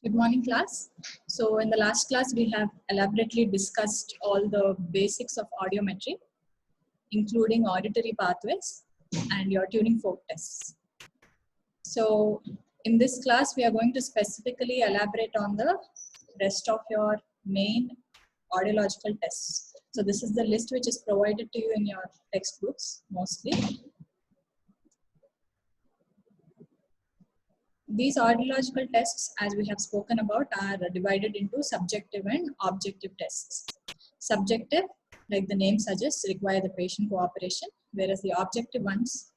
Good morning, class. So in the last class, we have elaborately discussed all the basics of audiometry, including auditory pathways and your tuning fork tests. So in this class, we are going to specifically elaborate on the rest of your main audiological tests. So this is the list which is provided to you in your textbooks mostly. These audiological tests, as we have spoken about, are divided into subjective and objective tests. Subjective, like the name suggests, require the patient cooperation, whereas the objective ones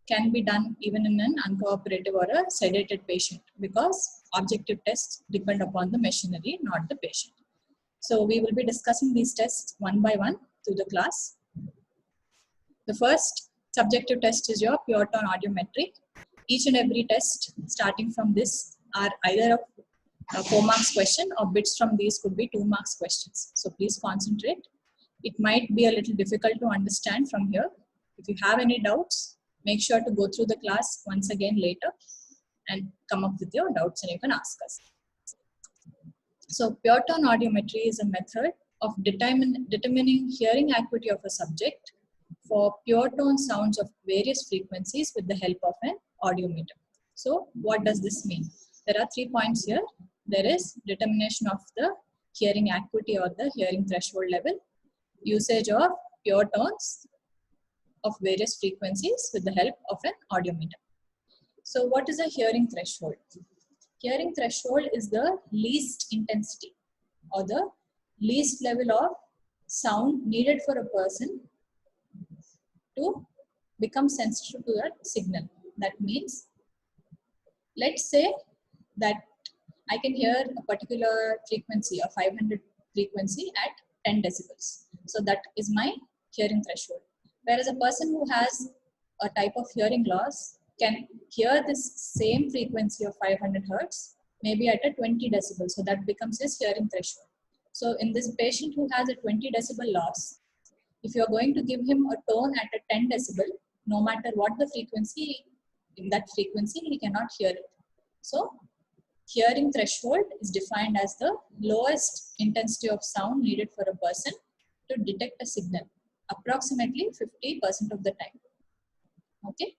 can be done even in an uncooperative or a sedated patient, because objective tests depend upon the machinery, not the patient. So we will be discussing these tests one by one through the class. The first subjective test is your pure tone audiometry. Each and every test starting from this are either a 4 marks question, or bits from these could be 2 marks questions. So please concentrate. It might be a little difficult to understand from here. If you have any doubts, make sure to go through the class once again later and come up with your doubts and you can ask us. So pure tone audiometry is a method of determining hearing acuity of a subject for pure tone sounds of various frequencies with the help of an audiometer. So what does this mean? There are 3 points here. There is determination of the hearing acuity or the hearing threshold level, usage of pure tones of various frequencies with the help of an audiometer. So what is a hearing threshold? Hearing threshold is the least intensity or the least level of sound needed for a person to become sensitive to that signal. That means, let's say that I can hear a particular frequency, a 500 frequency at 10 decibels. So that is my hearing threshold. Whereas a person who has a type of hearing loss can hear this same frequency of 500 hertz, maybe at a 20 decibels. So that becomes his hearing threshold. So in this patient who has a 20 decibel loss, if you are going to give him a tone at a 10 decibel, no matter what the frequency, in that frequency, he cannot hear it. So hearing threshold is defined as the lowest intensity of sound needed for a person to detect a signal, approximately 50% of the time. Okay.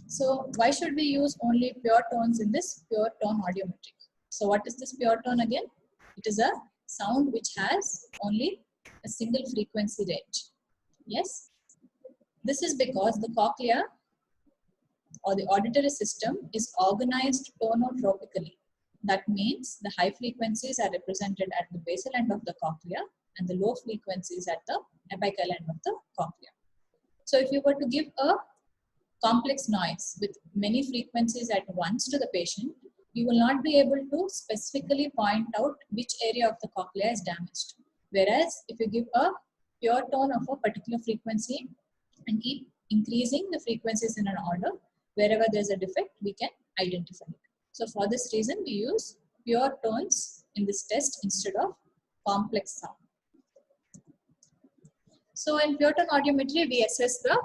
So why should we use only pure tones in this pure tone audiometry? So what is this pure tone again? It is a sound which has only a single frequency range. Yes. This is because the cochlea or the auditory system is organized tonotropically. That means the high frequencies are represented at the basal end of the cochlea and the low frequencies at the apical end of the cochlea. So if you were to give a complex noise with many frequencies at once to the patient, you will not be able to specifically point out which area of the cochlea is damaged. Whereas if you give a pure tone of a particular frequency and keep increasing the frequencies in an order, wherever there's a defect, we can identify it. So for this reason, we use pure tones in this test instead of complex sound. So in pure tone audiometry, we assess the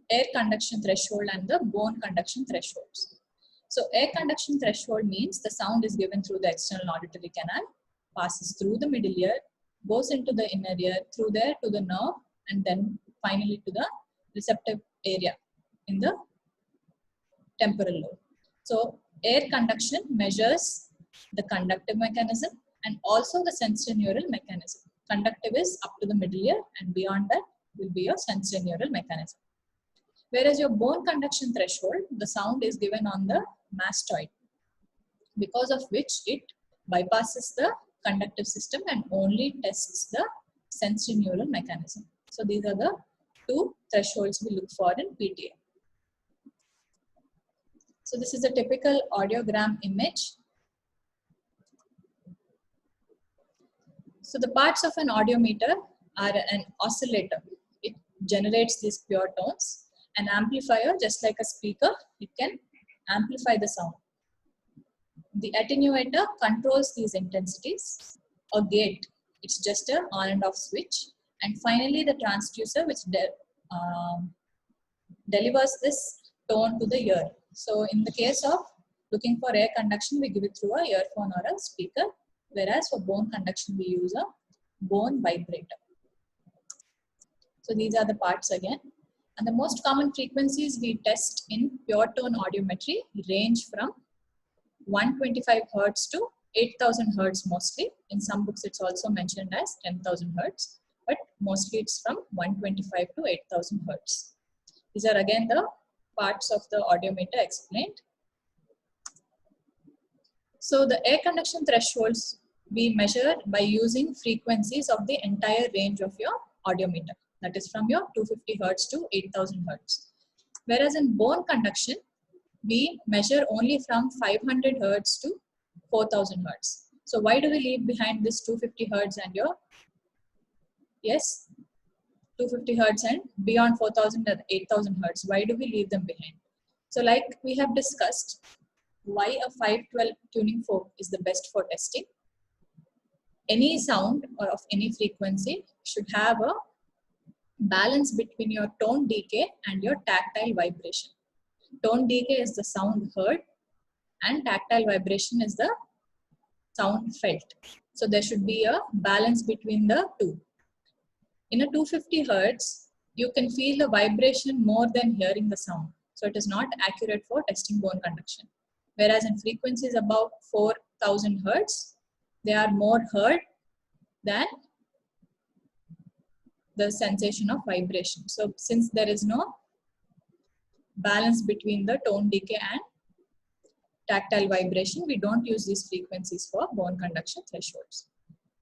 air conduction threshold and the bone conduction thresholds. So air conduction threshold means the sound is given through the external auditory canal, passes through the middle ear, goes into the inner ear, through there to the nerve, and then finally to the receptive area in the temporal lobe. So air conduction measures the conductive mechanism and also the sensorineural mechanism. Conductive is up to the middle ear, and beyond that will be your sensorineural mechanism. Whereas your bone conduction threshold, the sound is given on the mastoid, because of which it bypasses the conductive system and only tests the sensorineural mechanism. So these are the 2 thresholds we look for in PTA. So this is a typical audiogram image. So the parts of an audiometer are an oscillator. It generates these pure tones. An amplifier, just like a speaker, it can amplify the sound. The attenuator controls these intensities. A gate, it's just an on and off switch. And finally the transducer, which delivers this tone to the ear. So in the case of Looking for air conduction, we give it through a earphone or a speaker, whereas for bone conduction, we use a bone vibrator. So these are the parts again. And the most common frequencies we test in pure tone audiometry range from 125 Hertz to 8000 Hertz mostly. In some books, it's also mentioned as 10,000 Hertz, but mostly it's from 125 to 8000 Hertz. These are again the parts of the audiometer explained. So the air conduction thresholds we measure by using frequencies of the entire range of your audiometer. That is from your 250 Hertz to 8000 Hertz. Whereas in bone conduction, we measure only from 500 Hertz to 4000 Hertz. So why do we leave behind this 250 Hertz and your, yes, 250 Hertz and beyond 4000 and 8000 Hertz? Why do we leave them behind? So like we have discussed, why a 512 tuning fork is the best for testing. Any sound or of any frequency should have a balance between your tone decay and your tactile vibration. Tone decay is the sound heard and tactile vibration is the sound felt. So there should be a balance between the two. In a 250 Hertz, you can feel the vibration more than hearing the sound. So it is not accurate for testing bone conduction. Whereas in frequencies above 4000 Hertz, they are more heard than the sensation of vibration. So since there is no balance between the tone decay and tactile vibration, we don't use these frequencies for bone conduction thresholds.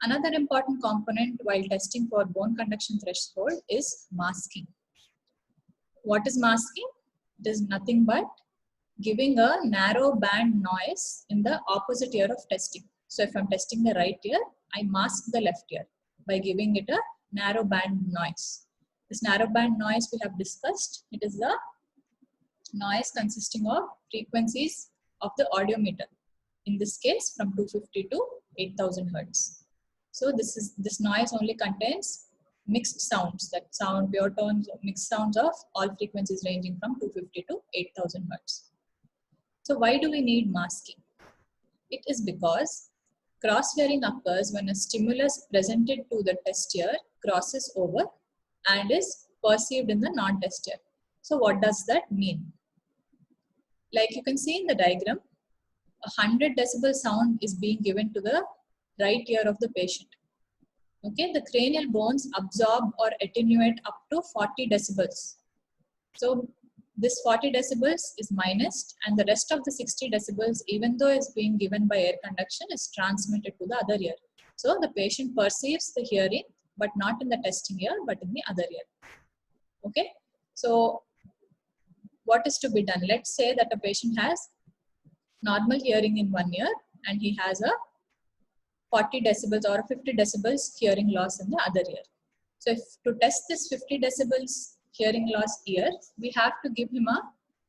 Another important component while testing for bone conduction threshold is masking. What is masking? It is nothing but giving a narrow band noise in the opposite ear of testing. So if I'm testing the right ear, I mask the left ear by giving it a narrow band noise. This narrow band noise we have discussed. It is the noise consisting of frequencies of the audiometer. In this case, from 250 to 8000 Hertz. So this noise only contains mixed sounds, that sound pure tones, mixed sounds of all frequencies ranging from 250 to 8000 Hertz. So why do we need masking? It is because cross-hearing occurs when a stimulus presented to the test ear crosses over and is perceived in the non-test ear. So what does that mean? Like you can see in the diagram, 100 decibel sound is being given to the right ear of the patient. Okay, the cranial bones absorb or attenuate up to 40 decibels. So this 40 decibels is minused and the rest of the 60 decibels, even though is being given by air conduction, is transmitted to the other ear. So the patient perceives the hearing, but not in the testing ear, but in the other ear. Okay, so what is to be done? Let's say that a patient has normal hearing in one ear and he has a 40 decibels or 50 decibels hearing loss in the other ear. So if to test this 50 decibels hearing loss ear, we have to give him a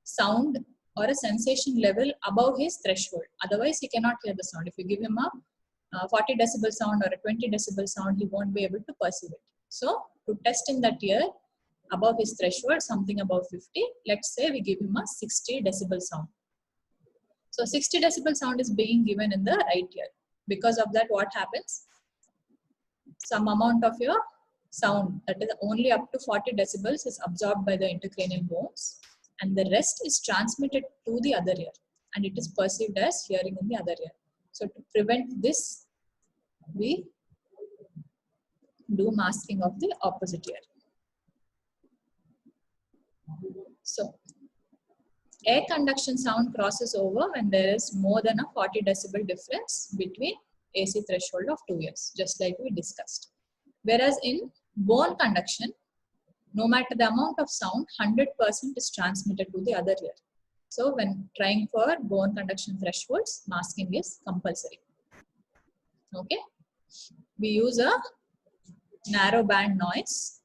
sound or a sensation level above his threshold. Otherwise, he cannot hear the sound. If you give him a 40 decibel sound or a 20 decibel sound, he won't be able to perceive it. So to test in that ear above his threshold, something above 50, let's say we give him a 60 decibel sound. So 60 decibel sound is being given in the right ear. Because of that, what happens? Some amount of your sound, that is only up to 40 decibels, is absorbed by the intercranial bones and the rest is transmitted to the other ear and it is perceived as hearing in the other ear. So to prevent this, we do masking of the opposite ear. So air conduction sound crosses over when there is more than a 40 decibel difference between AC threshold of 2 ears, just like we discussed. Whereas in bone conduction, no matter the amount of sound, 100% is transmitted to the other ear. So when trying for bone conduction thresholds, masking is compulsory. Okay. We use a narrow band noise.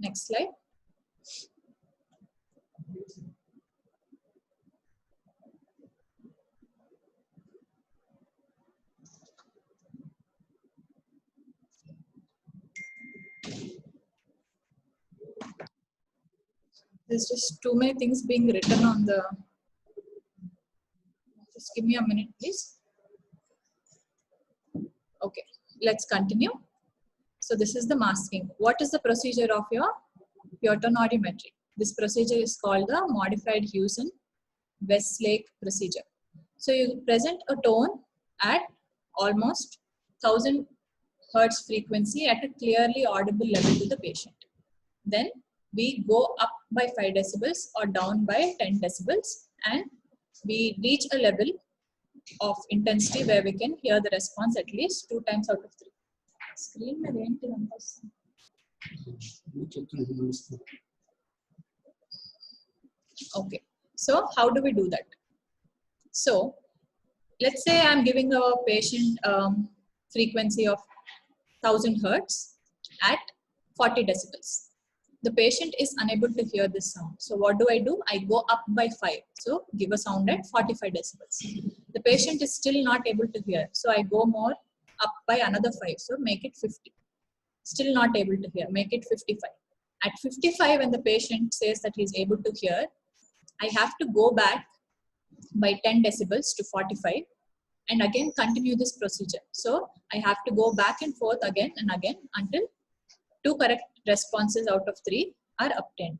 Next slide. There's just too many things being written on the. Just give me a minute, please. Okay, let's continue. So this is the masking. What is the procedure of your Pureton audiometry? This procedure is called the modified Hewson-Westlake procedure. So you present a tone at almost 1000 hertz frequency at a clearly audible level to the patient. Then we go up by 5 decibels or down by 10 decibels, and we reach a level of intensity where we can hear the response at least 2 times out of 3. Screen में देंटे numbers. Okay, so how do we do that? So let's say I'm giving a patient frequency of 1000 hertz at 40 decibels. The patient is unable to hear this sound. So what do? I go up by 5. So give a sound at 45 decibels. The patient is still not able to hear. So I go more up by another 5. So make it 50. Still not able to hear. Make it 55. At 55, when the patient says that he is able to hear, I have to go back by 10 decibels to 45 and again continue this procedure. So I have to go back and forth again and again until 2 correct responses out of 3 are obtained.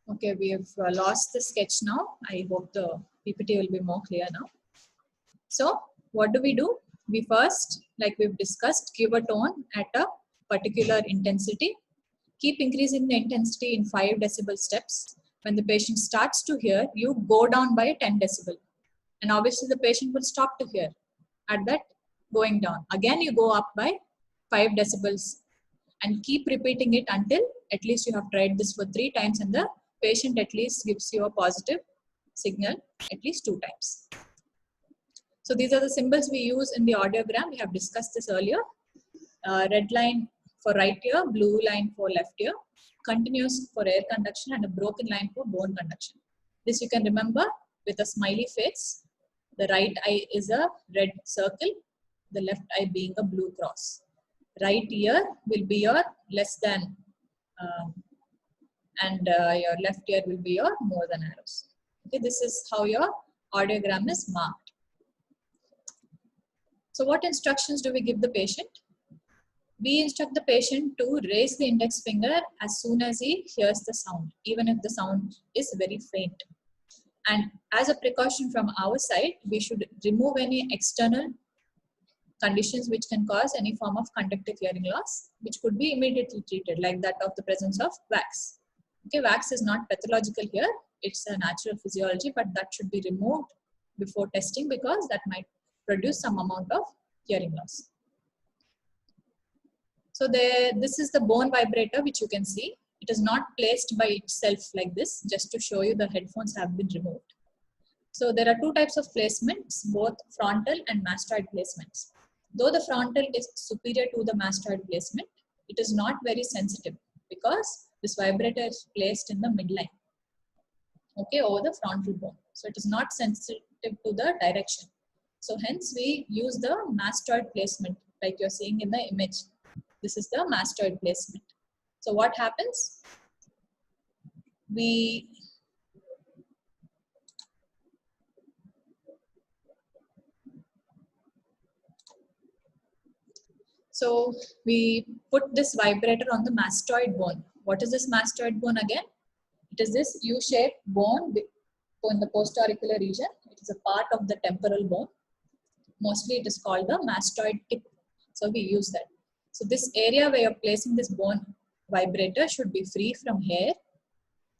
Okay, we have lost the sketch now. I hope the PPT will be more clear now. So what do? We first, like we've discussed, give a tone at a particular intensity. Keep increasing the intensity in 5 decibel steps. When the patient starts to hear, you go down by 10 decibel. And obviously the patient will stop to hear at that going down. Again, you go up by 5 decibels and keep repeating it until at least you have tried this for 3 times and the patient at least gives you a positive signal at least 2 times. So these are the symbols we use in the audiogram. We have discussed this earlier. Red line for right ear, blue line for left ear, continuous for air conduction, and a broken line for bone conduction. This you can remember with a smiley face. The right eye is a red circle, the left eye being a blue cross. Right ear will be your less than and your left ear will be your more than arrows. Okay, this is how your audiogram is marked. So what instructions do we give the patient? We instruct the patient to raise the index finger as soon as he hears the sound, even if the sound is very faint. And as a precaution from our side, we should remove any external conditions which can cause any form of conductive hearing loss, which could be immediately treated, like that of the presence of wax. Okay, wax is not pathological here, it's a natural physiology, but that should be removed before testing because that might produce some amount of hearing loss. So this is the bone vibrator which you can see. It is not placed by itself like this, just to show you the headphones have been removed. So there are 2 types of placements, both frontal and mastoid placements. Though the frontal is superior to the mastoid placement, it is not very sensitive because this vibrator is placed in the midline, okay, over the frontal bone. So it is not sensitive to the direction. So hence we use the mastoid placement like you're seeing in the image. This is the mastoid placement. So what happens? We put this vibrator on the mastoid bone. What is this mastoid bone again? It is this U-shaped bone in the postauricular region. It is a part of the temporal bone. Mostly it is called the mastoid tip. So we use that. So this area where you're placing this bone vibrator should be free from hair,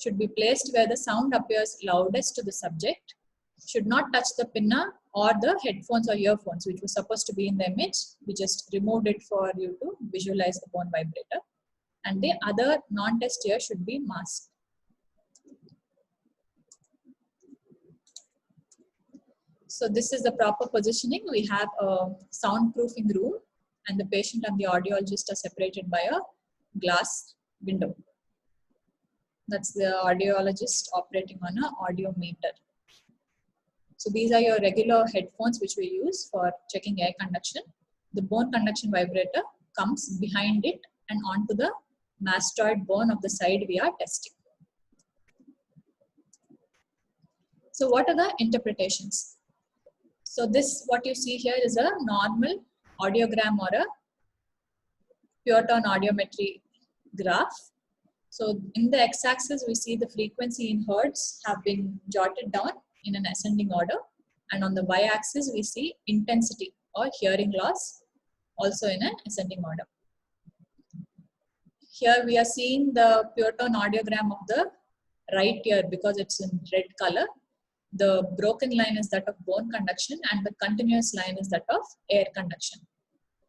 should be placed where the sound appears loudest to the subject, should not touch the pinna or the headphones or earphones, which was supposed to be in the image. We just removed it for you to visualize the bone vibrator. And the other non-test ear should be masked. So this is the proper positioning. We have a soundproofing room and the patient and the audiologist are separated by a glass window. That's the audiologist operating on an audiometer. So these are your regular headphones which we use for checking air conduction. The bone conduction vibrator comes behind it and onto the mastoid bone of the side we are testing. So what are the interpretations? So this, what you see here is a normal audiogram or a pure tone audiometry graph. So in the x-axis, we see the frequency in hertz have been jotted down in an ascending order. And on the y-axis, we see intensity or hearing loss also in an ascending order. Here we are seeing the pure tone audiogram of the right ear because it's in red color. The broken line is that of bone conduction and the continuous line is that of air conduction.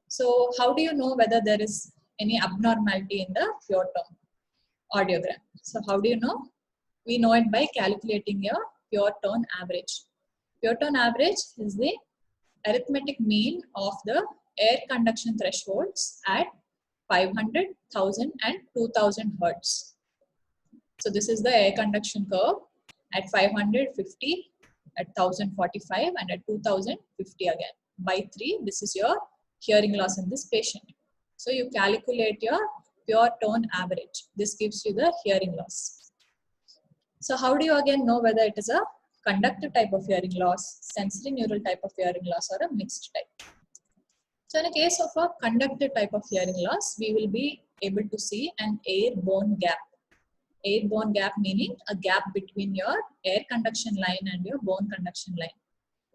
So how do you know whether there is any abnormality in the pure tone audiogram? So how do you know? We know it by calculating your pure tone average. Pure tone average is the arithmetic mean of the air conduction thresholds at 500, 1000 and 2000 hertz. So this is the air conduction curve at 550, at 1045 and at 2050 again. By 3, this is your hearing loss in this patient. So you calculate your pure tone average. This gives you the hearing loss. So how do you again know whether it is a conductive type of hearing loss, sensory neural type of hearing loss or a mixed type? So in a case of a conductive type of hearing loss, we will be able to see an air-bone gap. Air-bone gap meaning a gap between your air conduction line and your bone conduction line.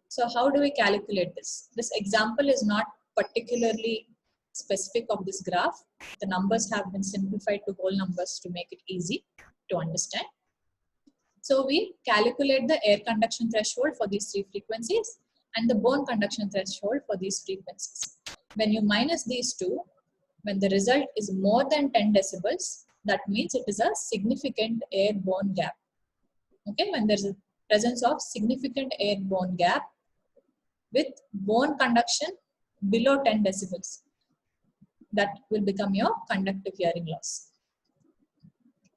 So how do we calculate this? This example is not particularly specific of this graph. The numbers have been simplified to whole numbers to make it easy to understand. So we calculate the air conduction threshold for these 3 frequencies and the bone conduction threshold for these frequencies. When you minus these two, when the result is more than 10 decibels, that means it is a significant air-bone gap. Okay, when there is a presence of significant air-bone gap with bone conduction below 10 decibels, that will become your conductive hearing loss.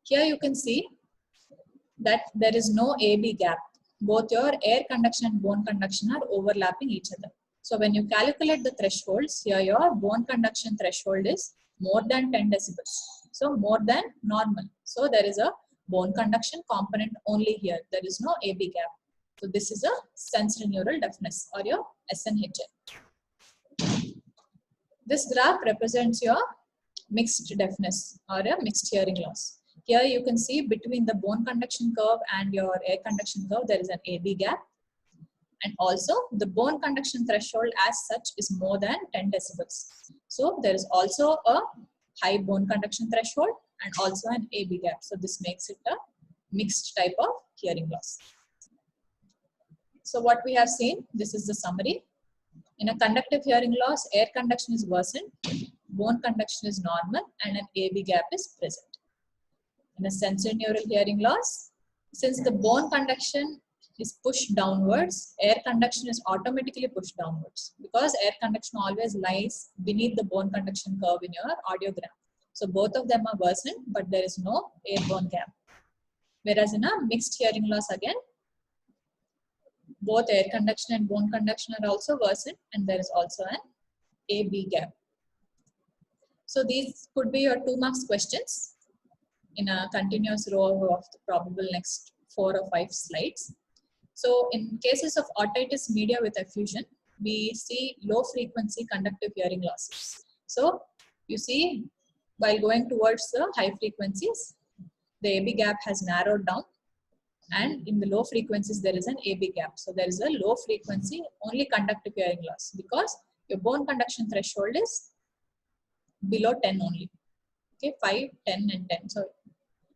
Here you can see that there is no AB gap. Both your air conduction and bone conduction are overlapping each other. So when you calculate the thresholds, here your bone conduction threshold is more than 10 decibels. So more than normal. So there is a bone conduction component only here. There is no AB gap. So this is a sensory neural deafness or your SNHL. This graph represents your mixed deafness or a mixed hearing loss. Here you can see between the bone conduction curve and your air conduction curve, there is an AB gap. And also the bone conduction threshold as such is more than 10 decibels. So there is also a high bone conduction threshold and also an AB gap. So this makes it a mixed type of hearing loss. So what we have seen, this is the summary. In a conductive hearing loss, air conduction is worsened, bone conduction is normal and an AB gap is present. In a sensory neural hearing loss, since the bone conduction is pushed downwards, air conduction is automatically pushed downwards because air conduction always lies beneath the bone conduction curve in your audiogram. So both of them are worsened, but there is no air-bone gap. Whereas in a mixed hearing loss again, both air conduction and bone conduction are also worsened and there is also an AB gap. So these could be your 2 marks questions in a continuous row of the probable next 4 or 5 slides. So in cases of otitis media with effusion, we see low frequency conductive hearing losses. So you see while going towards the high frequencies, the AB gap has narrowed down and in the low frequencies there is an AB gap. So there is a low frequency only conductive hearing loss because your bone conduction threshold is below 10 only. Okay, 5, 10 and 10. So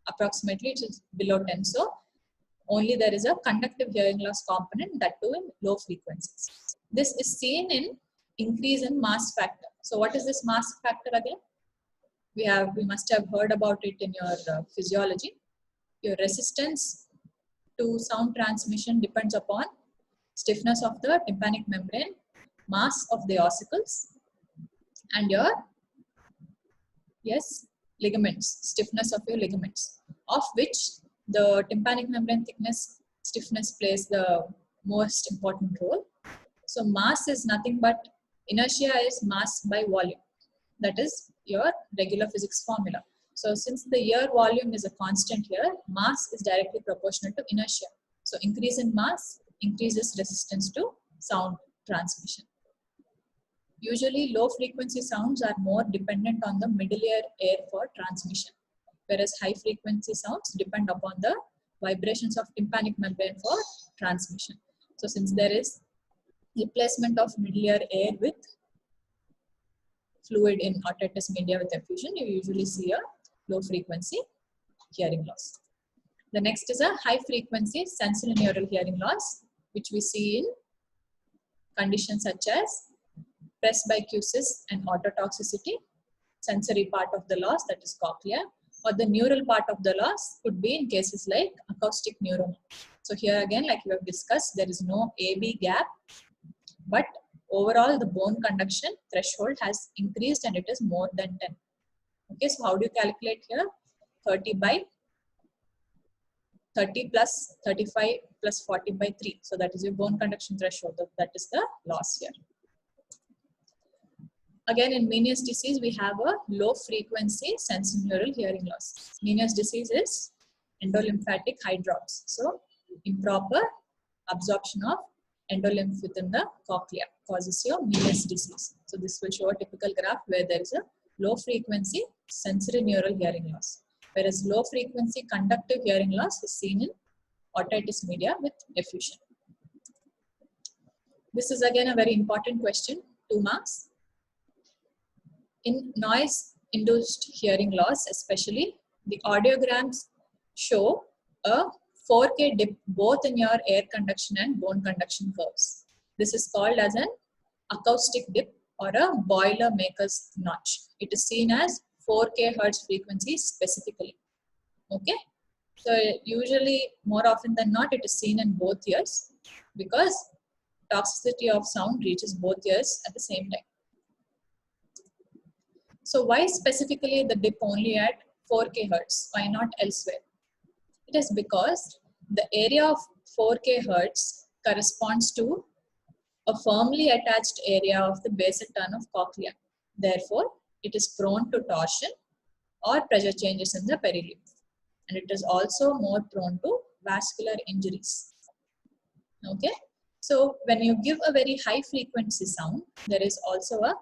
approximately it is below 10. So only there is a conductive hearing loss component, that too in low frequencies. This is seen in increase in mass factor. So what is this mass factor again? We must have heard about it in your physiology. Your resistance to sound transmission depends upon stiffness of the tympanic membrane, mass of the ossicles, and your ligaments, stiffness of your ligaments, of which the tympanic membrane stiffness plays the most important role. So mass is nothing but, inertia is mass by volume. That is your regular physics formula. So since the air volume is a constant here, mass is directly proportional to inertia. So increase in mass increases resistance to sound transmission. Usually low frequency sounds are more dependent on the middle ear air for transmission, whereas high frequency sounds depend upon the vibrations of tympanic membrane for transmission. So since there is replacement of middle ear air with fluid in otitis media with effusion, you usually see a low frequency hearing loss. The next is a high frequency sensorineural hearing loss, which we see in conditions such as presbycusis and ototoxicity, sensory part of the loss, that is cochlea, or the neural part of the loss could be in cases like acoustic neuroma. So here again, like we have discussed, there is no AB gap, but overall the bone conduction threshold has increased and it is more than 10. Okay, so how do you calculate here? 30 plus 35 plus 40 by 3. So that is your bone conduction threshold. That is the loss here. Again, in Meniere's disease, we have a low frequency sensorineural hearing loss. Meniere's disease is endolymphatic hydrops. So improper absorption of endolymph within the cochlea causes your Meniere's disease. So this will show a typical graph where there is a low frequency sensorineural hearing loss, whereas low frequency conductive hearing loss is seen in otitis media with effusion. This is again a very important question, 2 marks. In noise-induced hearing loss, especially, the audiograms show a 4K dip both in your air conduction and bone conduction curves. This is called as an acoustic dip or a Boilermaker's notch. It is seen as 4K hertz frequency specifically. Okay, so usually more often than not it is seen in both ears because toxicity of sound reaches both ears at the same time. So why specifically the dip only at 4K hertz? Why not elsewhere? It is because the area of 4K hertz corresponds to a firmly attached area of the basal turn of cochlea. Therefore, it is prone to torsion or pressure changes in the perilymph. And it is also more prone to vascular injuries. Okay. So when you give a very high frequency sound, there is also a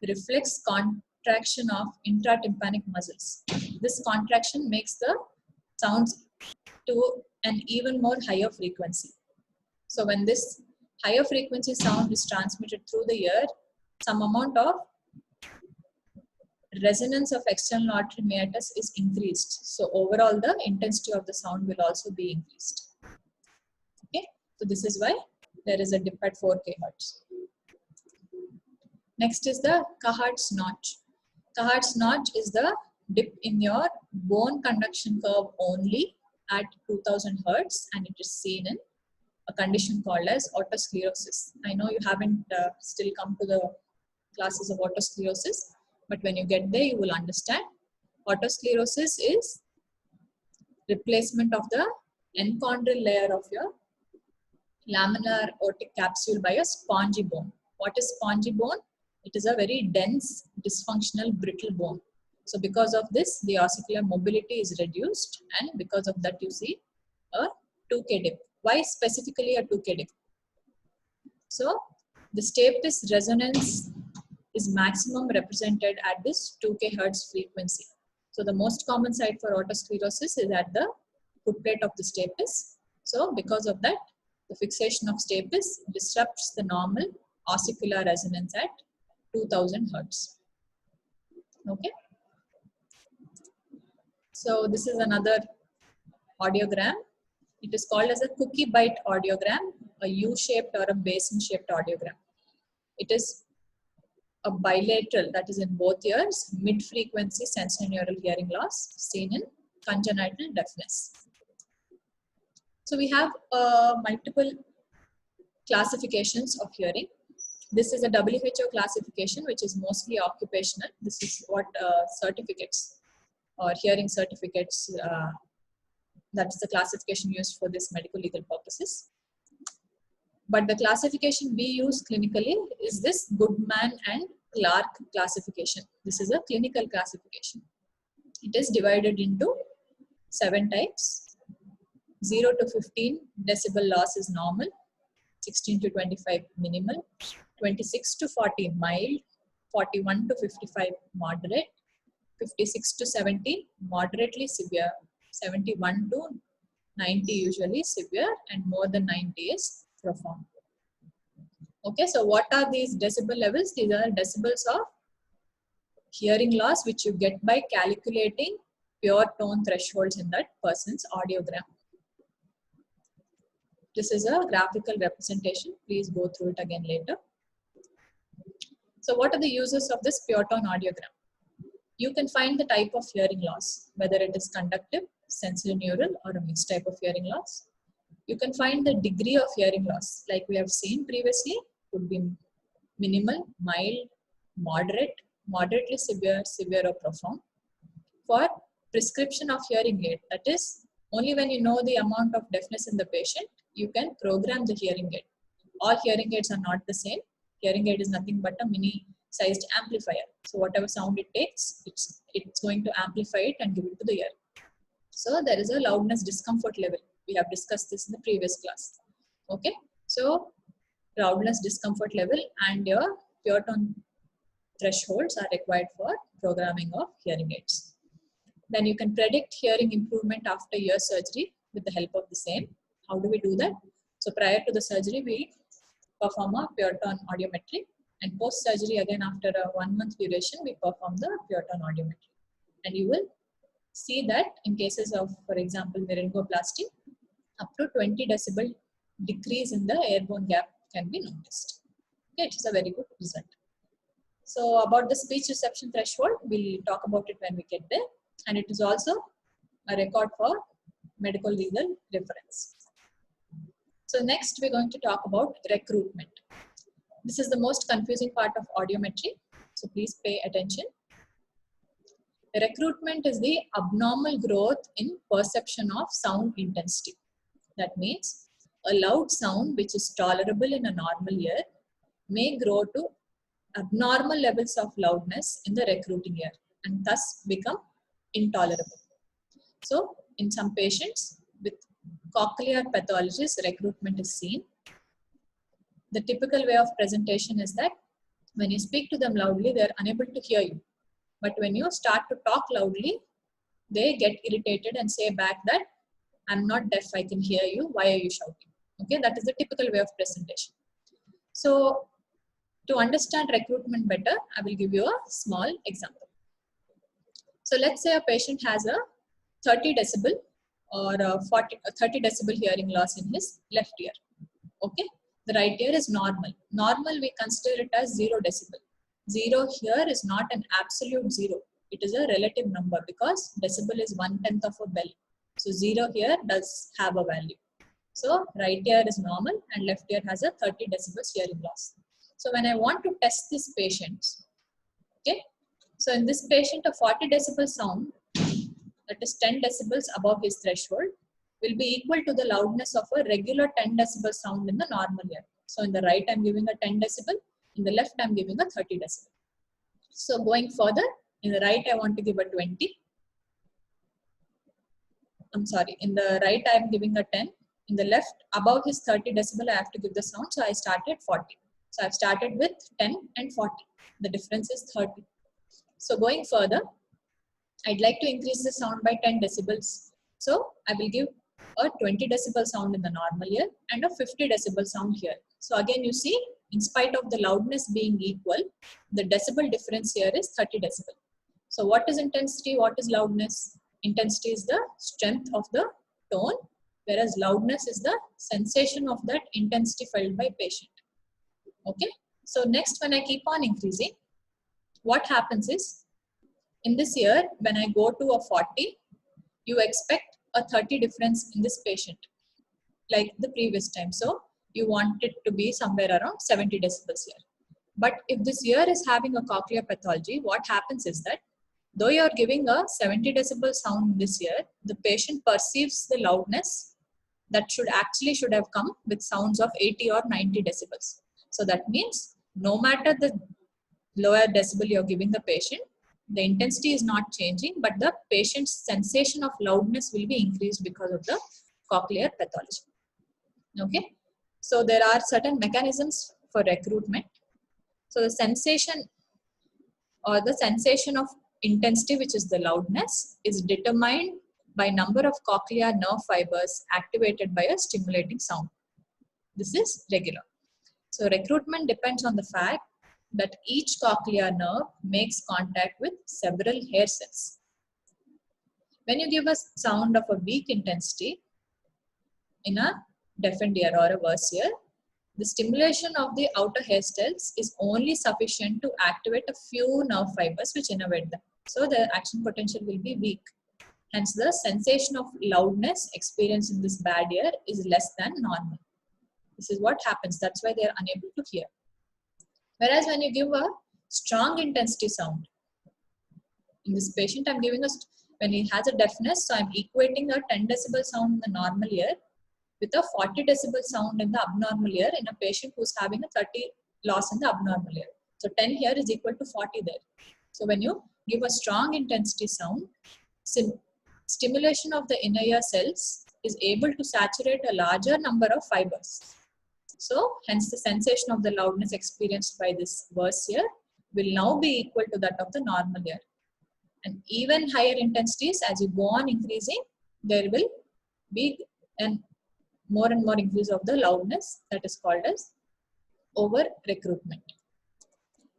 reflex contraction of intratympanic muscles. This contraction makes the sounds to an even more higher frequency. So when this higher frequency sound is transmitted through the ear, some amount of resonance of external auditory meatus is increased. So overall the intensity of the sound will also be increased. Okay, so this is why there is a dip at 4K hertz. Next is the Cahart's notch. Cahart's notch is the dip in your bone conduction curve only at 2000 hertz, and it is seen in a condition called as otosclerosis. I know you haven't still come to the classes of otosclerosis, but when you get there, you will understand. Otosclerosis is replacement of the enchondral layer of your laminar aortic capsule by a spongy bone. What is spongy bone? It is a very dense, dysfunctional, brittle bone. So because of this, the ossicular mobility is reduced, and because of that, you see a 2K dip. Why specifically a 2K dip? So the stapes resonance is maximum represented at this 2K hertz frequency. So the most common site for otosclerosis is at the footplate of the stapes. So because of that, the fixation of stapes disrupts the normal ossicular resonance at 2000 hertz. Okay. So this is another audiogram. It is called as a cookie bite audiogram, a U-shaped or a basin-shaped audiogram. It is a bilateral, that is in both ears, mid-frequency sensorineural hearing loss seen in congenital deafness. So we have multiple classifications of hearing. This is a WHO classification, which is mostly occupational. This is what certificates or hearing certificates, that's the classification used for this medical legal purposes. But the classification we use clinically is this Goodman and Clark classification. This is a clinical classification. It is divided into 7 types. 0 to 15 decibel loss is normal, 16 to 25 minimal, 26 to 40 mild, 41 to 55 moderate, 56 to 70 moderately severe, 71 to 90 usually severe, and more than 90 is profound. Okay, so what are these decibel levels? These are decibels of hearing loss which you get by calculating pure tone thresholds in that person's audiogram. This is a graphical representation. Please go through it again later. So what are the uses of this pure tone audiogram? You can find the type of hearing loss, whether it is conductive, sensorineural, or a mixed type of hearing loss. You can find the degree of hearing loss, like we have seen previously, could be minimal, mild, moderate, moderately severe, severe or profound. For prescription of hearing aid, that is, only when you know the amount of deafness in the patient, you can program the hearing aid. All hearing aids are not the same. Hearing aid is nothing but a mini-sized amplifier. So whatever sound it takes, it's going to amplify it and give it to the ear. So there is a loudness discomfort level. We have discussed this in the previous class. Okay, so loudness discomfort level and your pure tone thresholds are required for programming of hearing aids. Then you can predict hearing improvement after ear surgery with the help of the same. How do we do that? So prior to the surgery, we perform a pure tone audiometry, and post surgery again after a 1 month duration, we perform the pure tone audiometry. And you will see that in cases of, for example, laryngoplasty, up to 20 decibel decrease in the airborne gap can be noticed. Okay, it is a very good result. So about the speech reception threshold, we'll talk about it when we get there. And it is also a record for medical legal reference. So next we're going to talk about recruitment. This is the most confusing part of audiometry. So please pay attention. Recruitment is the abnormal growth in perception of sound intensity. That means a loud sound which is tolerable in a normal ear may grow to abnormal levels of loudness in the recruiting ear and thus become intolerable. So in some patients with cochlear pathologies, recruitment is seen. The typical way of presentation is that when you speak to them loudly, they are unable to hear you. But when you start to talk loudly, they get irritated and say back that, I'm not deaf, I can hear you, why are you shouting? Okay, that is the typical way of presentation. So to understand recruitment better, I will give you a small example. So let's say a patient has a 30 decibel or a 30 decibel hearing loss in his left ear. Okay, the right ear is normal. Normal, we consider it as 0 decibel. 0 here is not an absolute 0. It is a relative number because decibel is 1/10 of a bell. So 0 here does have a value. So right ear is normal and left ear has a 30 decibels hearing loss. So when I want to test this patient, okay, so in this patient, a 40 decibel sound, that is 10 decibels above his threshold, will be equal to the loudness of a regular 10 decibel sound in the normal ear. So in the right, I'm giving a 10 decibel. In the left, I'm giving a 30 decibel. So going further, in the right, I want to give a 20. I'm sorry, in the right, I'm giving a 10. In the left, above his 30 decibel, I have to give the sound. So I started 40. So I've started with 10 and 40. The difference is 30. So going further, I'd like to increase the sound by 10 decibels. So I will give a 20 decibel sound in the normal ear and a 50 decibel sound here. So again, you see, in spite of the loudness being equal, the decibel difference here is 30 decibel. So what is intensity? What is loudness? Intensity is the strength of the tone, whereas loudness is the sensation of that intensity felt by patient. Okay. So next, when I keep on increasing, what happens is, in this ear, when I go to a 40, you expect a 30 difference in this patient, like the previous time. So you want it to be somewhere around 70 decibels here. But if this ear is having a cochlear pathology, what happens is that though you are giving a 70 decibel sound in this ear, the patient perceives the loudness that should have come with sounds of 80 or 90 decibels. So that means no matter the lower decibel you're giving the patient, the intensity is not changing, but the patient's sensation of loudness will be increased because of the cochlear pathology. Okay, so there are certain mechanisms for recruitment. So the sensation of intensity, which is the loudness, is determined by number of cochlear nerve fibers activated by a stimulating sound. This is regular. So recruitment depends on the fact that each cochlear nerve makes contact with several hair cells. When you give a sound of a weak intensity in a deafened ear or a worse ear, the stimulation of the outer hair cells is only sufficient to activate a few nerve fibers which innervate them. So the action potential will be weak. Hence the sensation of loudness experienced in this bad ear is less than normal. This is what happens. That's why they are unable to hear. Whereas when you give a strong intensity sound, in this patient I'm giving when he has a deafness, so I'm equating a 10 decibel sound in the normal ear with a 40 decibel sound in the abnormal ear in a patient who's having a 30 loss in the abnormal ear. So 10 here is equal to 40 there. So when you give a strong intensity sound, stimulation of the inner ear cells is able to saturate a larger number of fibers. So hence the sensation of the loudness experienced by this worse ear will now be equal to that of the normal ear. And even higher intensities, as you go on increasing, there will be an more and more increase of the loudness that is called as over recruitment.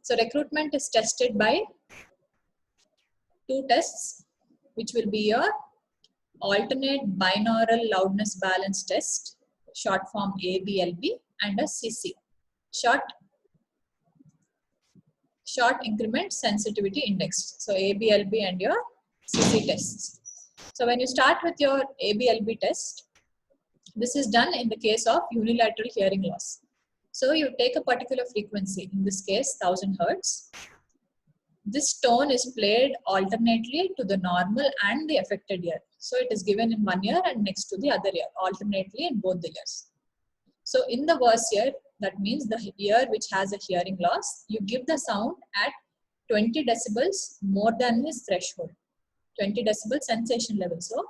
So recruitment is tested by two tests, which will be your alternate binaural loudness balance test, short form ABLB, and a CC, short increment sensitivity index. So ABLB and your CC tests. So when you start with your ABLB test, this is done in the case of unilateral hearing loss. So you take a particular frequency, in this case 1000 Hertz. This tone is played alternately to the normal and the affected ear. So it is given in one ear and next to the other ear, alternately in both the ears. So in the worse ear, that means the ear which has a hearing loss, you give the sound at 20 decibels more than his threshold. 20 decibel sensation level. So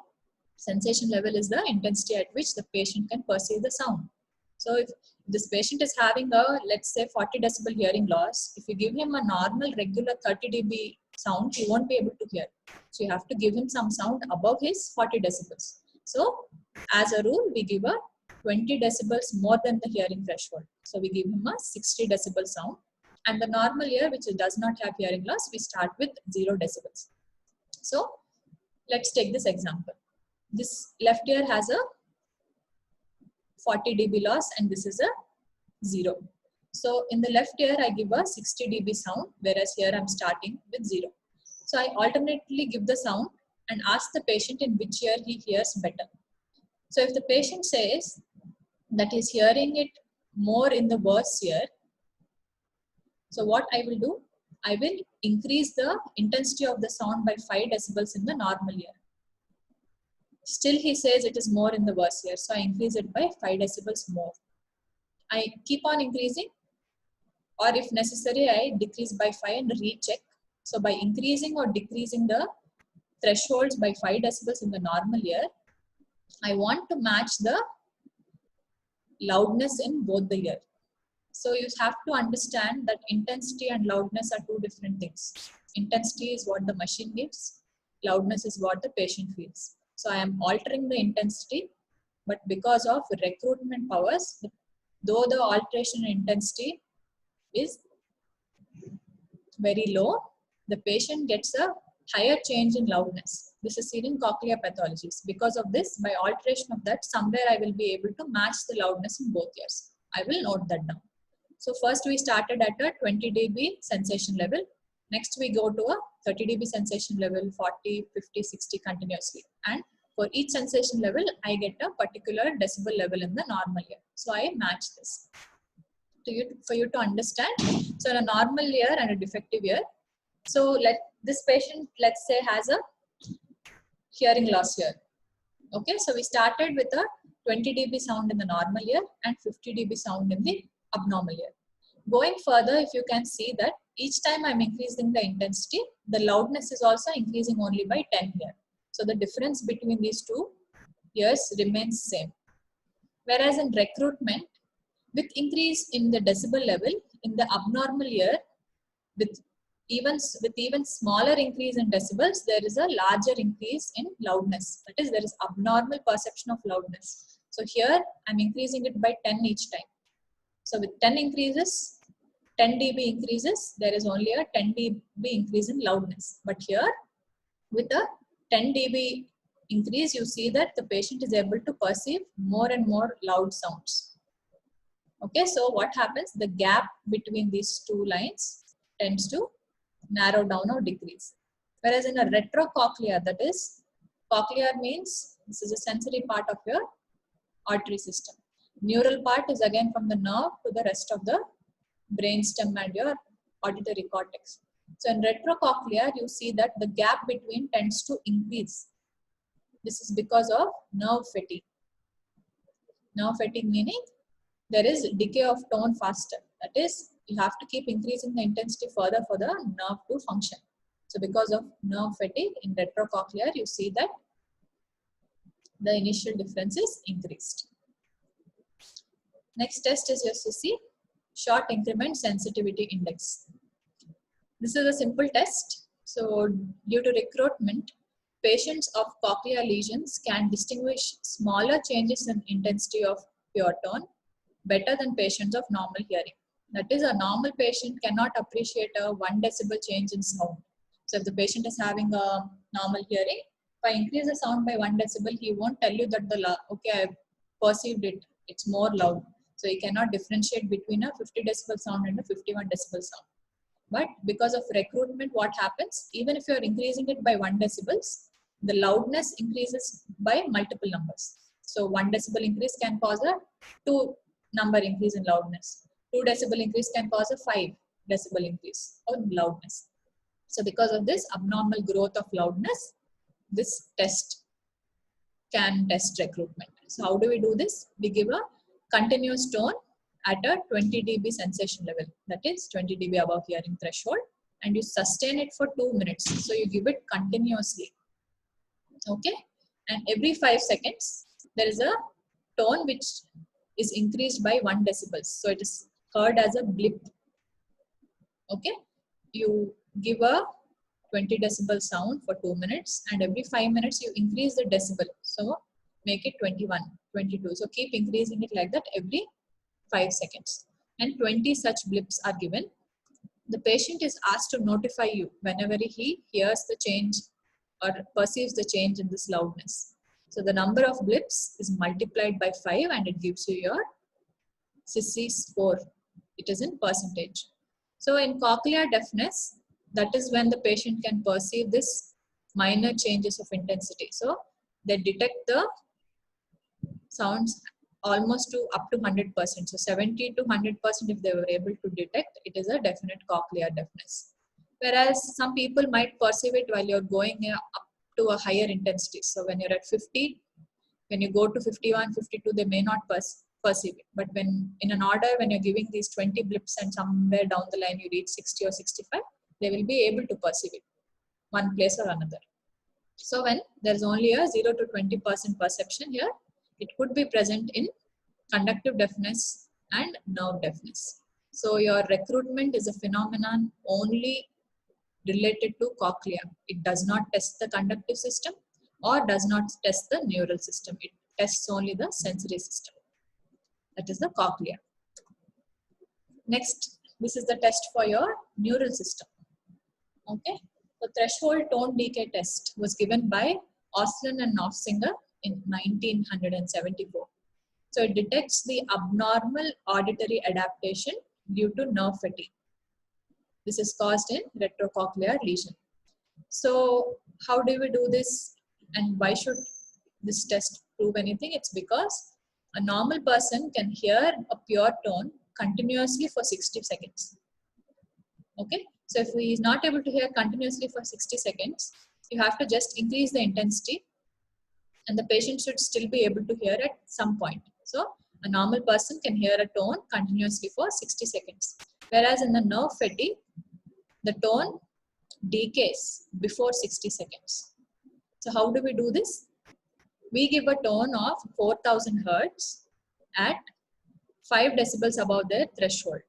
sensation level is the intensity at which the patient can perceive the sound. So if this patient is having a, let's say 40 decibel hearing loss, if you give him a normal regular 30 dB sound, he won't be able to hear. So you have to give him some sound above his 40 decibels. So as a rule, we give a 20 decibels more than the hearing threshold. So we give him a 60 decibel sound. And the normal ear, which does not have hearing loss, we start with 0 decibels. So let's take this example. This left ear has a 40 dB loss and this is a 0. So in the left ear, I give a 60 dB sound, whereas here I'm starting with 0. So I alternately give the sound and ask the patient in which ear he hears better. So if the patient says that he's hearing it more in the worse ear, so what I will do, I will increase the intensity of the sound by 5 decibels in the normal ear. Still he says it is more in the worse ear, so I increase it by 5 decibels more. I keep on increasing, or if necessary, I decrease by 5 and recheck. So by increasing or decreasing the thresholds by 5 decibels in the normal ear, I want to match the loudness in both the ear. So you have to understand that intensity and loudness are two different things. Intensity is what the machine gives, loudness is what the patient feels. So I am altering the intensity, but because of recruitment powers, though the alteration in intensity is very low, the patient gets a higher change in loudness. This is seen in cochlear pathologies. Because of this, by alteration of that, somewhere I will be able to match the loudness in both ears. I will note that down. So first we started at a 20 dB sensation level. Next we go to a 30 dB sensation level, 40, 50, 60 continuously. And For each sensation level, I get a particular decibel level in the normal ear. So I match this for you to understand. So in a normal ear and a defective ear. So let this patient, let's say, has a hearing loss here. Okay, so we started with a 20 dB sound in the normal ear and 50 dB sound in the abnormal ear. Going further, if you can see that each time I'm increasing the intensity, the loudness is also increasing only by 10 here. So the difference between these two ears remains same. Whereas in recruitment, with increase in the decibel level in the abnormal ear, with even smaller increase in decibels, there is a larger increase in loudness. That is, there is abnormal perception of loudness. So here I'm increasing it by 10 each time. So with 10 increases, 10 dB increases, there is only a 10 dB increase in loudness. But here with a 10 dB increase, you see that the patient is able to perceive more and more loud sounds. Okay, so what happens? The gap between these two lines tends to narrow down or decrease. Whereas in a retrocochlear, that is, cochlear means this is a sensory part of your auditory system. Neural part is again from the nerve to the rest of the brainstem and your auditory cortex. So in retrocochlear, you see that the gap between tends to increase. This is because of nerve fatigue. Nerve fatigue meaning there is decay of tone faster. That is, you have to keep increasing the intensity further for the nerve to function. So because of nerve fatigue in retrocochlear, you see that the initial difference is increased. Next test is your SISI, short increment sensitivity index. This is a simple test. So due to recruitment, patients of cochlear lesions can distinguish smaller changes in intensity of pure tone better than patients of normal hearing. That is, a normal patient cannot appreciate a 1 decibel change in sound. So if the patient is having a normal hearing, if I increase the sound by 1 decibel, he won't tell you that okay, I perceived it, it's more loud. So he cannot differentiate between a 50 decibel sound and a 51 decibel sound. But because of recruitment, what happens? Even if you're increasing it by 1 decibels, the loudness increases by multiple numbers. So 1 decibel increase can cause a 2 number increase in loudness. 2 decibel increase can cause a 5 decibel increase in loudness. So because of this abnormal growth of loudness, this test can test recruitment. So how do we do this? We give a continuous tone at a 20 dB sensation level. That is 20 dB above hearing threshold, and you sustain it for 2 minutes. So you give it continuously. Okay, and every 5 seconds there is a tone which is increased by 1 decibels. So it is heard as a blip. Okay, you give a 20 decibel sound for 2 minutes, and every 5 minutes you increase the decibel. So make it 21, 22. So keep increasing it like that every 5 seconds. And 20 such blips are given. The patient is asked to notify you whenever he hears the change or perceives the change in this loudness. So the number of blips is multiplied by 5 and it gives you your SISI score. It is in percentage. So in cochlear deafness, that is when the patient can perceive this minor changes of intensity. So they detect the sounds almost to up to 100%. So 70 to 100% if they were able to detect, it is a definite cochlear deafness. Whereas some people might perceive it while you're going up to a higher intensity. So when you're at 50, when you go to 51, 52, they may not perceive it. But when in an order, when you're giving these 20 blips and somewhere down the line you reach 60 or 65, they will be able to perceive it one place or another. So when there's only a 0 to 20% perception here, it could be present in conductive deafness and nerve deafness. So your recruitment is a phenomenon only related to cochlea. It does not test the conductive system or does not test the neural system. It tests only the sensory system. That is the cochlea. Next, this is the test for your neural system. Okay. The threshold tone decay test was given by Oslin and Nofsinger in 1974. So it detects the abnormal auditory adaptation due to nerve fatigue. This is caused in retrocochlear lesion. So how do we do this and why should this test prove anything? It's because a normal person can hear a pure tone continuously for 60 seconds. Okay, so if he is not able to hear continuously for 60 seconds, you have to just increase the intensity and the patient should still be able to hear at some point. So a normal person can hear a tone continuously for 60 seconds. Whereas in the nerve fatigue, the tone decays before 60 seconds. So how do we do this? We give a tone of 4000 Hertz at 5 decibels above their threshold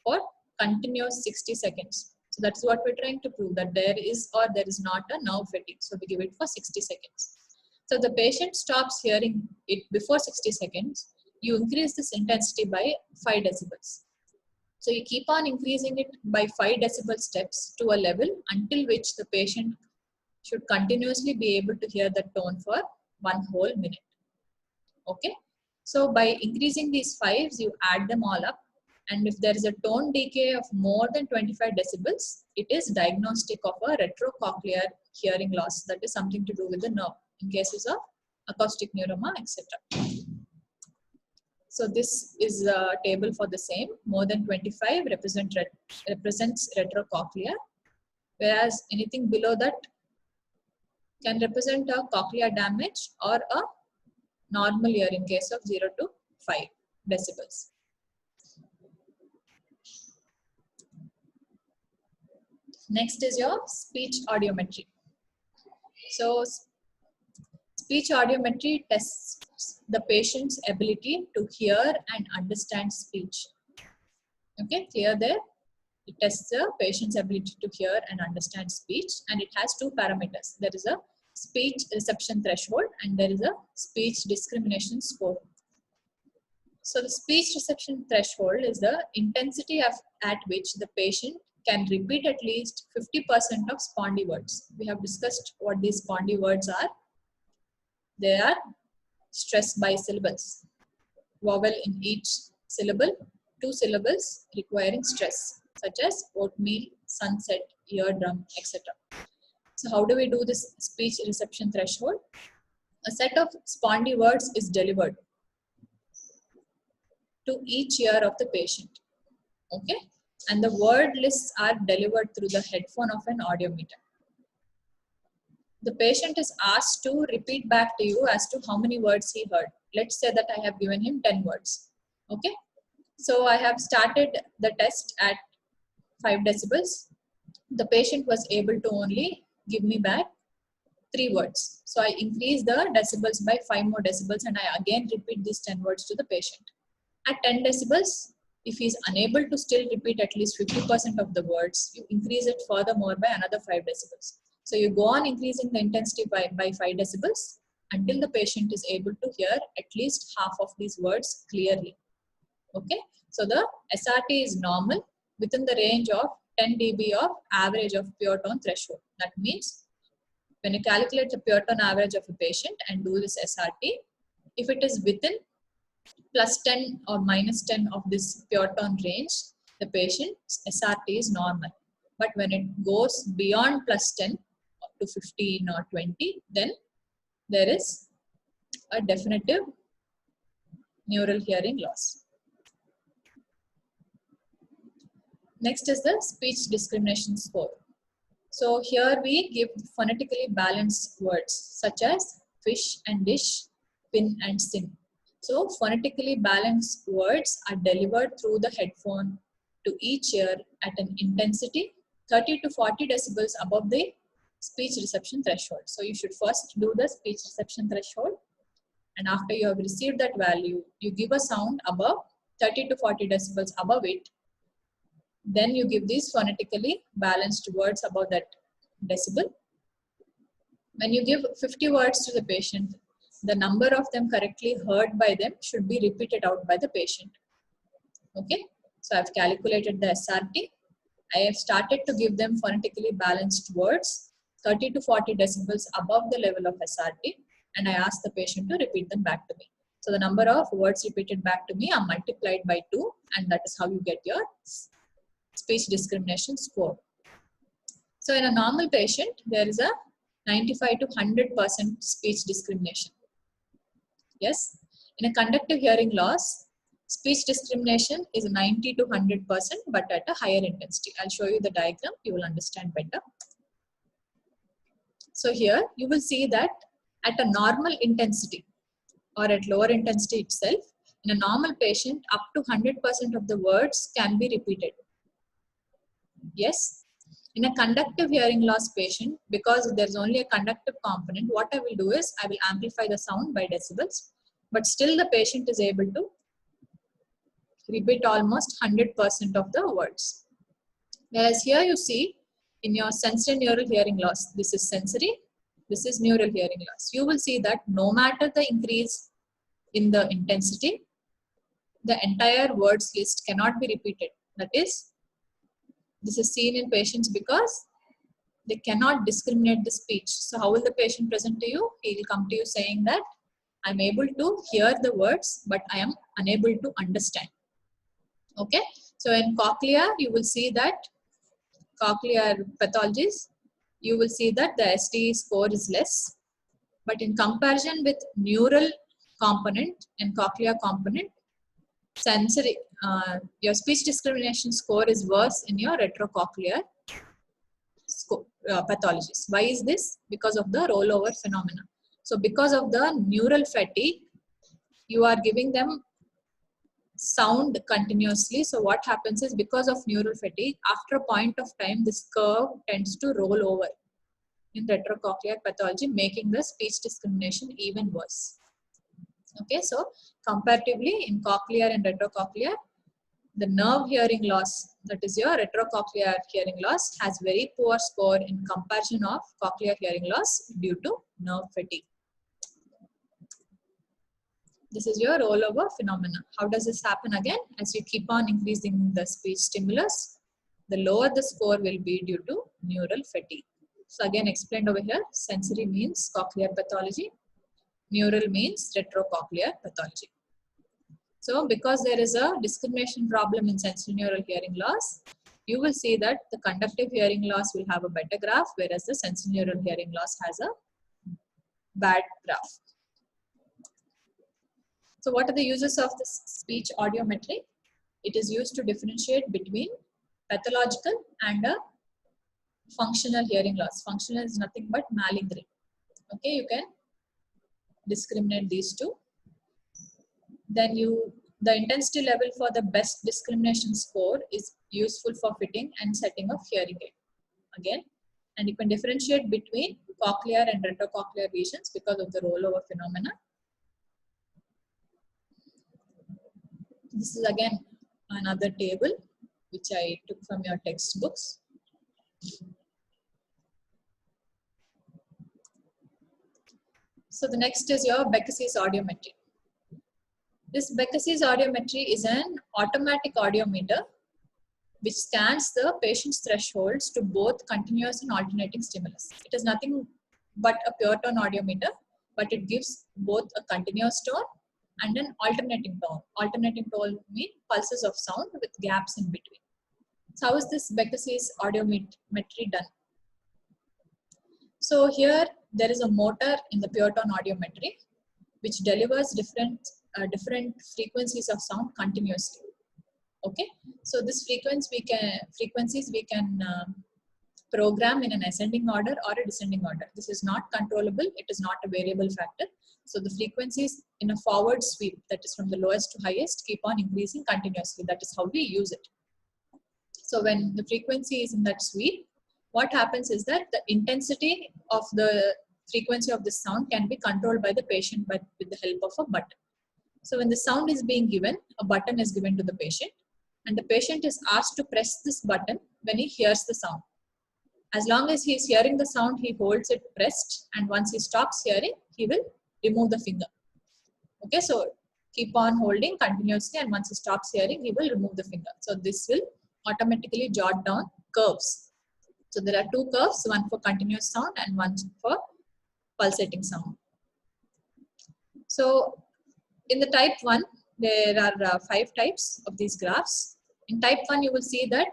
for continuous 60 seconds. So that's what we're trying to prove, that there is or there is not a nerve fatigue. So we give it for 60 seconds. So the patient stops hearing it before 60 seconds. You increase this intensity by 5 decibels. So you keep on increasing it by 5 decibel steps to a level until which the patient should continuously be able to hear the tone for 1 whole minute. Okay. So by increasing these 5s, you add them all up. And if there is a tone decay of more than 25 decibels, it is diagnostic of a retrocochlear hearing loss. That is something to do with the nerve in cases of acoustic neuroma, etc. So this is a table for the same. More than 25 represents retrocochlear, whereas anything below that can represent a cochlear damage or a normal ear in case of 0 to 5 decibels. Next is your speech audiometry. So speech audiometry tests the patient's ability to hear and understand speech. Okay, clear there? It tests the patient's ability to hear and understand speech, and it has 2 parameters. There is a speech reception threshold and there is a speech discrimination score. So the speech reception threshold is the intensity at which the patient can repeat at least 50% of spondy words. We have discussed what these spondy words are. They are stressed bisyllables. Vowel in each syllable, 2 syllables requiring stress, such as oatmeal, sunset, eardrum, etc. So how do we do this speech reception threshold? A set of spondy words is delivered to each ear of the patient. Okay, and the word lists are delivered through the headphone of an audiometer. The patient is asked to repeat back to you as to how many words he heard. Let's say that I have given him 10 words. Okay, so I have started the test at 5 decibels. The patient was able to only give me back 3 words. So I increase the decibels by 5 more decibels and I again repeat these 10 words to the patient. At 10 decibels, if he is unable to still repeat at least 50% of the words, you increase it furthermore by another 5 decibels. So you go on increasing the intensity by 5 decibels until the patient is able to hear at least half of these words clearly. Okay, so the SRT is normal within the range of 10 dB of average of pure tone threshold. That means when you calculate the pure tone average of a patient and do this SRT, if it is within plus 10 or minus 10 of this pure tone range, the patient's SRT is normal. But when it goes beyond plus 10 to 15 or 20, then there is a definitive neural hearing loss. Next is the speech discrimination score. So here we give phonetically balanced words such as fish and dish, pin and sin. So phonetically balanced words are delivered through the headphone to each ear at an intensity 30 to 40 decibels above the speech reception threshold. So you should first do the speech reception threshold, and after you have received that value, you give a sound above 30 to 40 decibels above it. Then you give these phonetically balanced words above that decibel. When you give 50 words to the patient, the number of them correctly heard by them should be repeated out by the patient. Okay, so I've calculated the SRT. I have started to give them phonetically balanced words 30 to 40 decibels above the level of SRT, and I ask the patient to repeat them back to me. So the number of words repeated back to me are multiplied by 2, and that is how you get your speech discrimination score. So in a normal patient, there is a 95 to 100% speech discrimination. Yes. In a conductive hearing loss, speech discrimination is 90 to 100%, but at a higher intensity. I'll show you the diagram, you will understand better. So here you will see that at a normal intensity or at lower intensity itself, in a normal patient, up to 100% of the words can be repeated. Yes. In a conductive hearing loss patient, because there's only a conductive component, what I will do is I will amplify the sound by decibels, but still the patient is able to repeat almost 100% of the words. Whereas here you see in your sensory neural hearing loss, this is sensory, this is neural hearing loss. You will see that no matter the increase in the intensity, the entire words list cannot be repeated. That is, this is seen in patients because they cannot discriminate the speech. So how will the patient present to you? He will come to you saying that I'm able to hear the words, but I am unable to understand. Okay. So in cochlea, you will see that cochlear pathologies, you will see that the ST score is less. But in comparison with neural component and cochlear component, sensory, your speech discrimination score is worse in your retrocochlear pathologies. Why is this? Because of the rollover phenomena. So because of the neural fatigue, you are giving them sound continuously. So what happens is, because of neural fatigue, after a point of time, this curve tends to roll over in retrocochlear pathology, making the speech discrimination even worse. Okay, so comparatively in cochlear and retrocochlear, the nerve hearing loss, that is your retrocochlear hearing loss, has very poor score in comparison of cochlear hearing loss due to nerve fatigue. This is your rollover phenomena. How does this happen again? As you keep on increasing the speech stimulus, the lower the score will be due to neural fatigue. So again explained over here, sensory means cochlear pathology, neural means retrocochlear pathology. So because there is a discrimination problem in sensory neural hearing loss, you will see that the conductive hearing loss will have a better graph, whereas the sensory neural hearing loss has a bad graph. So what are the uses of this speech audiometry? It is used to differentiate between pathological and a functional hearing loss. Functional is nothing but malingering. Okay, you can discriminate these two. Then the intensity level for the best discrimination score is useful for fitting and setting of hearing aid. Again, and you can differentiate between cochlear and retrocochlear regions because of the rollover phenomena. This is again another table which I took from your textbooks. So the next is your Becke's audiometry. This Becke's audiometry is an automatic audiometer which scans the patient's thresholds to both continuous and alternating stimulus. It is nothing but a pure tone audiometer, but it gives both a continuous tone and an alternating tone. Alternating tone means pulses of sound with gaps in between. So how is this Becke's audiometry done? So here there is a motor in the pure tone audiometry which delivers different frequencies of sound continuously. Okay, so this frequencies we can program in an ascending order or a descending order. This is not controllable. It is not a variable factor. So the frequencies in a forward sweep, that is from the lowest to highest, keep on increasing continuously. That is how we use it. So when the frequency is in that sweep, what happens is that the intensity of the frequency of the sound can be controlled by the patient with the help of a button. So when the sound is being given, a button is given to the patient, and the patient is asked to press this button when he hears the sound. As long as he is hearing the sound, he holds it pressed, and once he stops hearing, he will remove the finger. Okay, so keep on holding continuously, and once he stops hearing, he will remove the finger. So this will automatically jot down curves. So there are two curves, one for continuous sound and one for pulsating sound. So in the type 1, there are 5 types of these graphs. In type 1, you will see that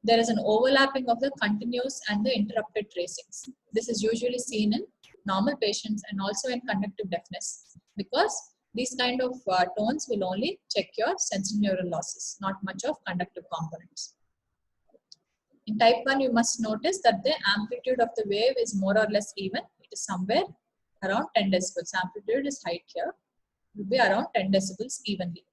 there is an overlapping of the continuous and the interrupted tracings. This is usually seen in normal patients and also in conductive deafness, because These kind of tones will only check your sensorineural losses, not much of conductive components. In type 1, you must notice that the amplitude of the wave is more or less even. It is somewhere around 10 decibels. Amplitude is height here. It will be around 10 decibels evenly.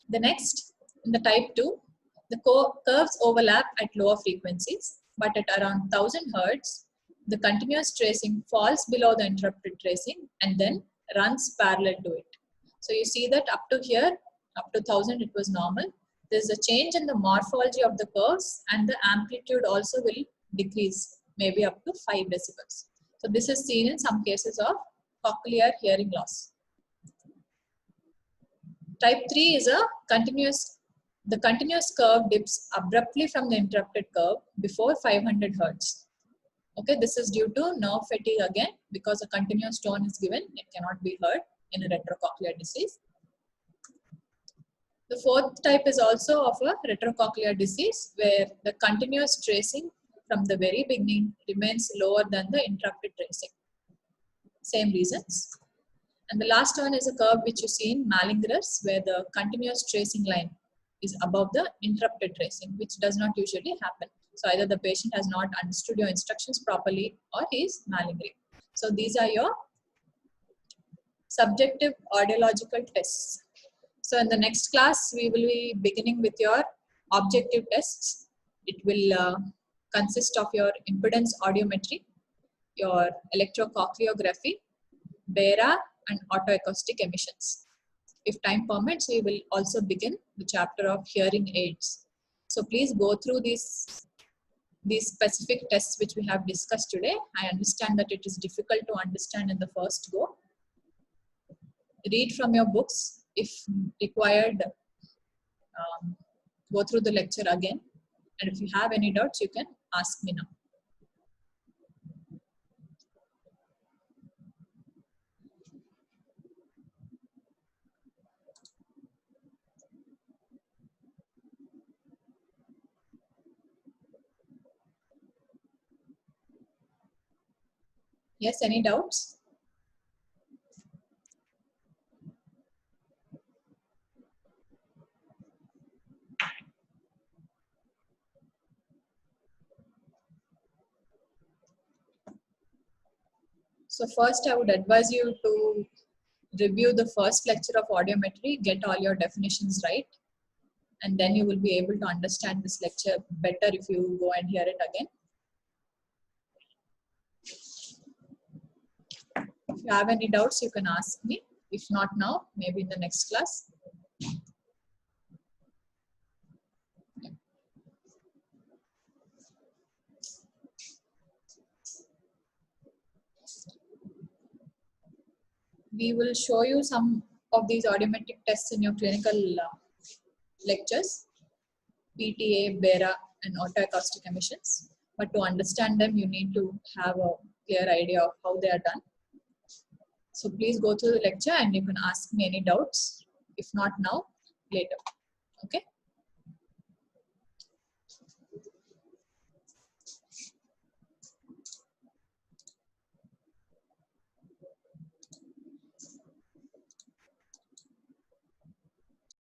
The next, in the type 2, the curves overlap at lower frequencies, but at around 1000 Hz, the continuous tracing falls below the interrupted tracing and then runs parallel to it. So you see that up to here, up to 1000, it was normal. There's a change in the morphology of the curves, and the amplitude also will decrease, maybe up to 5 decibels. So this is seen in some cases of cochlear hearing loss. Type 3 is a the continuous curve dips abruptly from the interrupted curve before 500 Hz. Okay, this is due to nerve fatigue again, because a continuous tone is given, it cannot be heard in a retrocochlear disease. The fourth type is also of a retrocochlear disease, where the continuous tracing from the very beginning remains lower than the interrupted tracing. Same reasons. And the last one is a curve which you see in Mallinger's, where the continuous tracing line is above the interrupted tracing, which does not usually happen. So either the patient has not understood your instructions properly or he is malingering. So these are your subjective audiological tests. So in the next class, we will be beginning with your objective tests. It will consist of your impedance audiometry, your electrocochleography, BERA, and autoacoustic emissions. If time permits, we will also begin the chapter of hearing aids. So please go through these specific tests which we have discussed today. I understand that it is difficult to understand in the first go. Read from your books. If required, go through the lecture again. And if you have any doubts, you can ask me now. Yes, any doubts? So first, I would advise you to review the first lecture of audiometry, get all your definitions right, and then you will be able to understand this lecture better if you go and hear it again. If you have any doubts, you can ask me. If not now, maybe in the next class. We will show you some of these audiometric tests in your clinical lectures, PTA, BERA, and autoacoustic emissions. But to understand them, you need to have a clear idea of how they are done. So please go through the lecture and you can ask me any doubts. If not now, later. Okay.